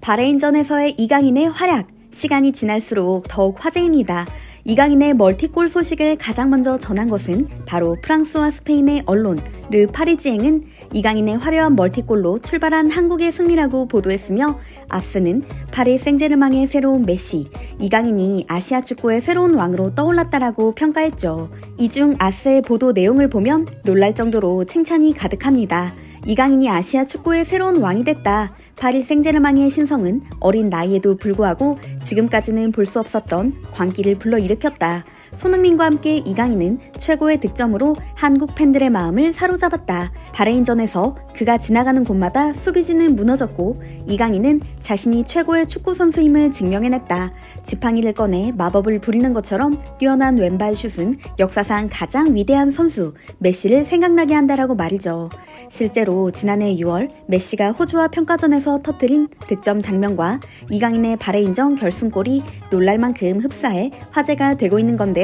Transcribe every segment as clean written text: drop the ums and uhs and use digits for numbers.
바레인전에서의 이강인의 활약, 시간이 지날수록 더욱 화제입니다. 이강인의 멀티골 소식을 가장 먼저 전한 것은 바로 프랑스와 스페인의 언론 르 파리지앵은 이강인의 화려한 멀티골로 출발한 한국의 승리라고 보도했으며, 아스는 파리 생제르맹의 새로운 메시, 이강인이 아시아 축구의 새로운 왕으로 떠올랐다라고 평가했죠. 이 중 아스의 보도 내용을 보면 놀랄 정도로 칭찬이 가득합니다. 이강인이 아시아 축구의 새로운 왕이 됐다. 파리 생제르맹의 신성은 어린 나이에도 불구하고 지금까지는 볼 수 없었던 광기를 불러일으켰다. 손흥민과 함께 이강인은 최고의 득점으로 한국 팬들의 마음을 사로잡았다. 바레인전에서 그가 지나가는 곳마다 수비진은 무너졌고, 이강인은 자신이 최고의 축구 선수임을 증명해냈다. 지팡이를 꺼내 마법을 부리는 것처럼 뛰어난 왼발 슛은 역사상 가장 위대한 선수 메시를 생각나게 한다라고 말이죠. 실제로 지난해 6월 메시가 호주와 평가전에서 터뜨린 득점 장면과 이강인의 바레인전 결승골이 놀랄 만큼 흡사해 화제가 되고 있는 건데요.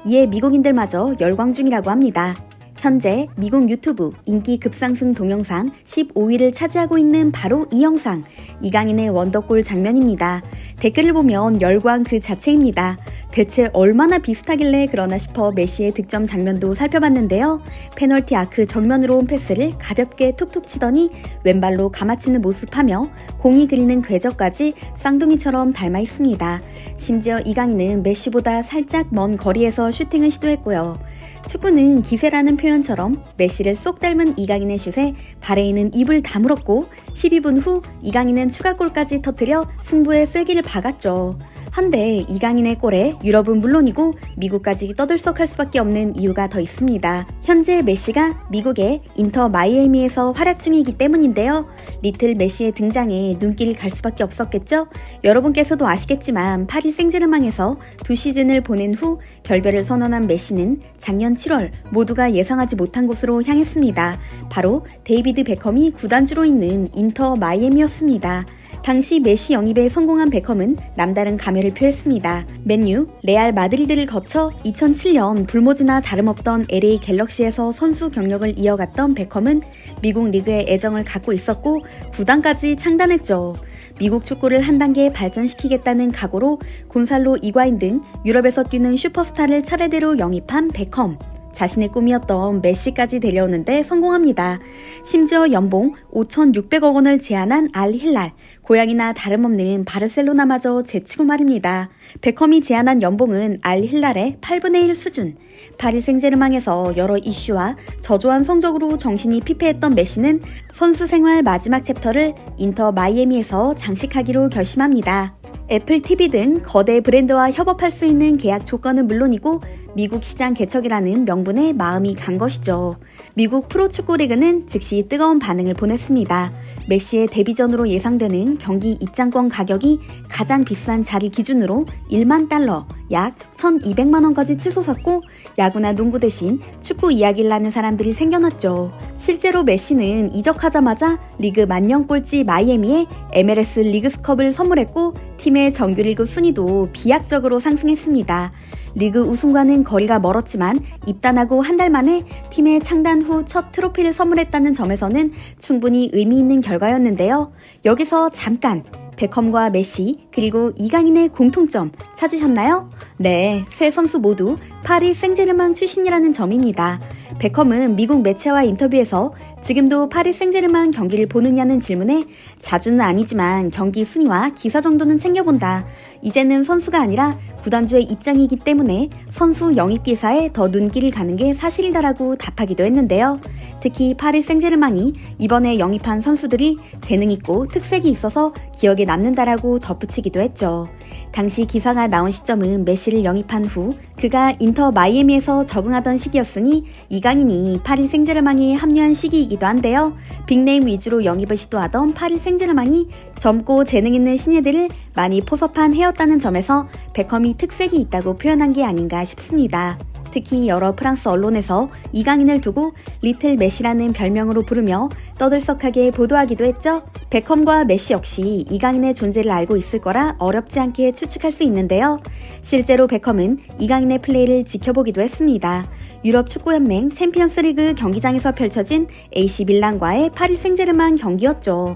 이에 미국인들마저 열광 중이라고 합니다. 현재 미국 유튜브 인기 급상승 동영상 15위를 차지하고 있는 바로 이 영상, 이강인의 원더골 장면입니다. 댓글을 보면 열광 그 자체입니다. 대체 얼마나 비슷하길래 그러나 싶어 메시의 득점 장면도 살펴봤는데요. 페널티 아크 정면으로 온 패스를 가볍게 툭툭 치더니 왼발로 감아치는 모습하며 공이 그리는 궤적까지 쌍둥이처럼 닮아 있습니다. 심지어 이강인은 메시보다 살짝 먼 거리에서 슈팅을 시도했고요. 축구는 기세라는 표현처럼 메시를 쏙 닮은 이강인의 슛에 바레인은 입을 다물었고, 12분 후 이강인은 추가골까지 터뜨려 승부의 쐐기를 박았죠. 한데 이강인의 골에 유럽은 물론이고 미국까지 떠들썩할 수밖에 없는 이유가 더 있습니다. 현재 메시가 미국의 인터 마이애미에서 활약 중이기 때문인데요. 리틀 메시의 등장에 눈길이 갈 수밖에 없었겠죠? 여러분께서도 아시겠지만 파리 생제르맹에서 2시즌을 보낸 후 결별을 선언한 메시는 작년 7월 모두가 예상하지 못한 곳으로 향했습니다. 바로 데이비드 베컴이 구단주로 있는 인터 마이애미였습니다. 당시 메시 영입에 성공한 베컴은 남다른 감회를 표했습니다. 맨유, 레알 마드리드를 거쳐 2007년 불모지나 다름없던 LA 갤럭시에서 선수 경력을 이어갔던 베컴은 미국 리그에 애정을 갖고 있었고 구단까지 창단했죠. 미국 축구를 한 단계 발전시키겠다는 각오로 곤살로 이과인 등 유럽에서 뛰는 슈퍼스타를 차례대로 영입한 베컴. 자신의 꿈이었던 메시까지 데려오는데 성공합니다. 심지어 연봉 5,600억 원을 제안한 알 힐랄, 고향이나 다름없는 바르셀로나마저 제치고 말입니다. 베컴이 제안한 연봉은 알 힐랄의 8분의 1 수준. 파리 생제르맹에서 여러 이슈와 저조한 성적으로 정신이 피폐했던 메시는 선수 생활 마지막 챕터를 인터 마이애미에서 장식하기로 결심합니다. 애플 TV 등 거대 브랜드와 협업할 수 있는 계약 조건은 물론이고 미국 시장 개척이라는 명분에 마음이 간 것이죠. 미국 프로축구 리그는 즉시 뜨거운 반응을 보냈습니다. 메시의 데뷔전으로 예상되는 경기 입장권 가격이 가장 비싼 자리 기준으로 1만 달러, 약 1,200만 원까지 치솟았고, 야구나 농구 대신 축구 이야기를 하는 사람들이 생겨났죠. 실제로 메시는 이적하자마자 리그 만년 꼴찌 마이애미에 MLS 리그스컵을 선물했고, 팀의 정규리그 순위도 비약적으로 상승했습니다. 리그 우승과는 거리가 멀었지만 입단하고 한 달 만에 팀의 창단 후 첫 트로피를 선물했다는 점에서는 충분히 의미 있는 결과였는데요. 여기서 잠깐! 베컴과 메시 그리고 이강인의 공통점 찾으셨나요? 네, 세 선수 모두 파리 생제르맹 출신이라는 점입니다. 베컴은 미국 매체와 인터뷰에서 지금도 파리 생제르맹 경기를 보느냐는 질문에 자주는 아니지만 경기 순위와 기사 정도는 챙겨본다. 이제는 선수가 아니라 구단주의 입장이기 때문에 선수 영입 기사에 더 눈길을 가는 게 사실이다라고 답하기도 했는데요. 특히 파리 생제르맹이 이번에 영입한 선수들이 재능있고 특색이 있어서 기억에 남는다라고 덧붙이기도 했죠. 당시 기사가 나온 시점은 메시를 영입한 후 그가 인터 마이애미에서 적응하던 시기였으니 이강인이 파리 생제르맹에 합류한 시기이기도 한데요. 빅네임 위주로 영입을 시도하던 파리 생제르맹이 젊고 재능 있는 신예들을 많이 포섭한 해였다는 점에서 베컴이 특색이 있다고 표현한 게 아닌가 싶습니다. 특히 여러 프랑스 언론에서 이강인을 두고 리틀 메시라는 별명으로 부르며 떠들썩하게 보도하기도 했죠. 베컴과 메시 역시 이강인의 존재를 알고 있을 거라 어렵지 않게 추측할 수 있는데요. 실제로 베컴은 이강인의 플레이를 지켜보기도 했습니다. 유럽 축구연맹 챔피언스리그 경기장에서 펼쳐진 AC 밀란과의 파리 생제르맹 경기였죠.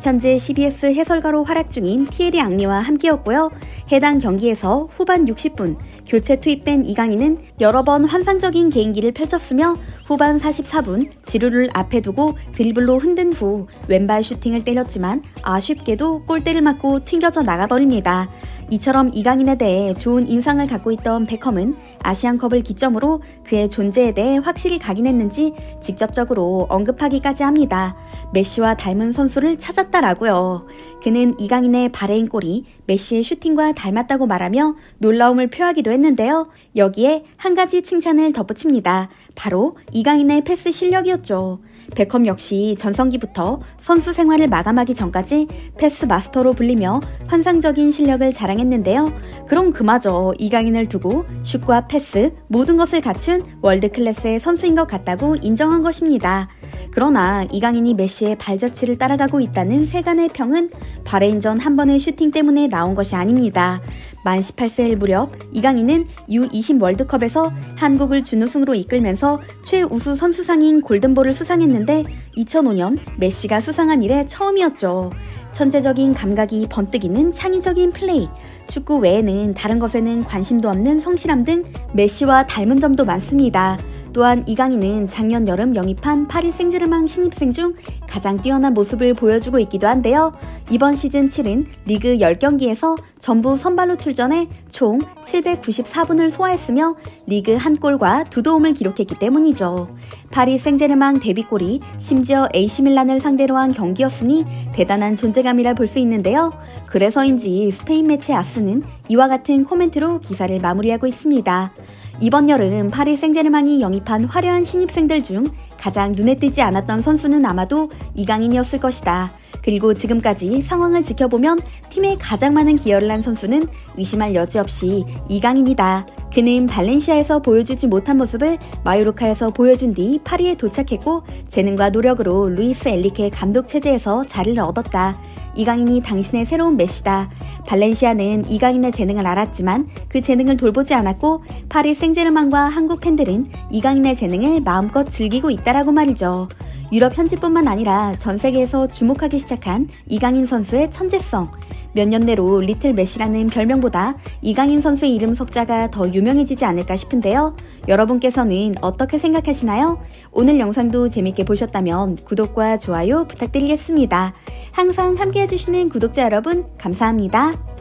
현재 CBS 해설가로 활약 중인 티에리 앙리와 함께였고요. 해당 경기에서 후반 60분 교체 투입된 이강인은 여러 번 환상적인 개인기를 펼쳤으며 후반 44분 지루를 앞에 두고 드리블로 흔든 후 왼발 슈팅을 때렸지만 아쉽게도 골대를 맞고 튕겨져 나가버립니다. 이처럼 이강인에 대해 좋은 인상을 갖고 있던 베컴은 아시안컵을 기점으로 그의 존재에 대해 확실히 각인했는지 직접적으로 언급하기까지 합니다. 메시와 닮은 선수를 찾았다라고요. 그는 이강인의 바레인 골이 메시의 슈팅과 닮았다고 말하며 놀라움을 표하기도 했는데요. 여기에 한 가지 칭찬을 덧붙입니다. 바로 이강인의 패스 실력이었죠. 베컴 역시 전성기부터 선수 생활을 마감하기 전까지 패스 마스터로 불리며 환상적인 실력을 자랑했는데요. 그럼 그마저 이강인을 두고 슛과 패스 모든 것을 갖춘 월드 클래스의 선수인 것 같다고 인정한 것입니다. 그러나 이강인이 메시의 발자취를 따라가고 있다는 세간의 평은 바레인전 한 번의 슈팅 때문에 나온 것이 아닙니다. 만 18세일 무렵 이강인은 U20 월드컵에서 한국을 준우승으로 이끌면서 최우수 선수상인 골든볼을 수상했는데 2005년 메시가 수상한 이래 처음이었죠. 천재적인 감각이 번뜩이는 창의적인 플레이, 축구 외에는 다른 것에는 관심도 없는 성실함 등 메시와 닮은 점도 많습니다. 또한 이강인은 작년 여름 영입한 파리 생제르맹 신입생 중 가장 뛰어난 모습을 보여주고 있기도 한데요. 이번 시즌 7은 리그 10경기에서 전부 선발로 출전해 총 794분을 소화했으며 리그 한 골과 2도움을 기록했기 때문이죠. 파리 생제르맹 데뷔골이 심지어 AC밀란을 상대로 한 경기였으니 대단한 존재감이라 볼 수 있는데요. 그래서인지 스페인 매체 아스는 이와 같은 코멘트로 기사를 마무리하고 있습니다. 이번 여름 파리 생제르맹이 영입한 화려한 신입생들 중 가장 눈에 띄지 않았던 선수는 아마도 이강인이었을 것이다. 그리고 지금까지 상황을 지켜보면 팀에 가장 많은 기여를 한 선수는 의심할 여지 없이 이강인이다. 그는 발렌시아에서 보여주지 못한 모습을 마요르카에서 보여준 뒤 파리에 도착했고 재능과 노력으로 루이스 엔리케 감독 체제에서 자리를 얻었다. 이강인이 당신의 새로운 메시다. 발렌시아는 이강인의 재능을 알았지만 그 재능을 돌보지 않았고 파리 생제르맹과 한국 팬들은 이강인의 재능을 마음껏 즐기고 있다라고 말이죠. 유럽 현지뿐만 아니라 전 세계에서 주목하기 시작한 이강인 선수의 천재성. 몇 년 내로 리틀 메시라는 별명보다 이강인 선수의 이름 석자가 더 유명해지지 않을까 싶은데요. 여러분께서는 어떻게 생각하시나요? 오늘 영상도 재밌게 보셨다면 구독과 좋아요 부탁드리겠습니다. 항상 함께 해주시는 구독자 여러분 감사합니다.